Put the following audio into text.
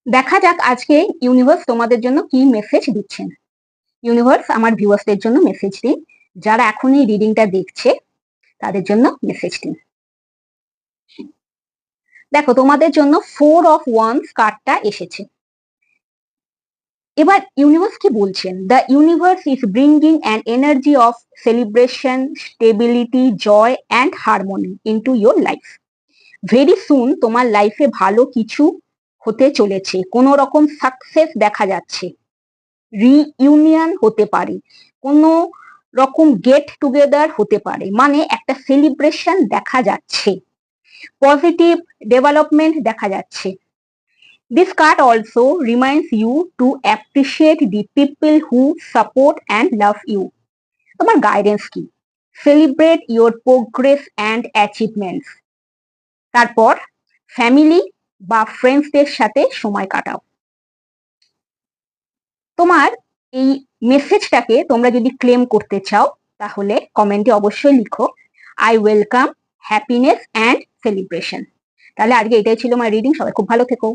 দেখা যাক আজকে ইউনিভার্স তোমাদের জন্য কি মেসেজ দিচ্ছেন। ইউনিভার্স আমার ভিউয়ার্সদের জন্য মেসেজ দিন, যারা এখন এই রিডিংটা দেখছে তাদের জন্য মেসেজ দিন। দেখো তোমাদের জন্য 4 of Wands কার্ডটা এসেছে। এবার ইউনিভার্স কি বলছেন? The universe is bringing an energy of celebration, stability, joy and harmony into your life. Very soon তোমার লাইফে ভালো কিছু হতে চলেছে, কোনো রকম সাকসেস দেখা যাচ্ছে, রিইউনিয়ন হতে পারে, কোনো রকম গেট টুগেদার হতে পারে, মানে একটা সেলিব্রেশন দেখা যাচ্ছে, পজিটিভ ডেভেলপমেন্ট দেখা যাচ্ছে। This card also reminds you to appreciate the people who support and love you. তোমার গাইডেন্স কি? Celebrate your progress and achievements. তারপর ফ্যামিলি বা ফ্রেন্ডসদের সাথে সময় কাটাও। তোমার এই মেসেজটাকে তোমরা যদি ক্লেম করতে চাও তাহলে কমেন্টে অবশ্যই লিখো, I welcome happiness and celebration. তাহলে আজকে এটাই ছিল আমার রিডিং। সবাই খুব ভালো থেকো।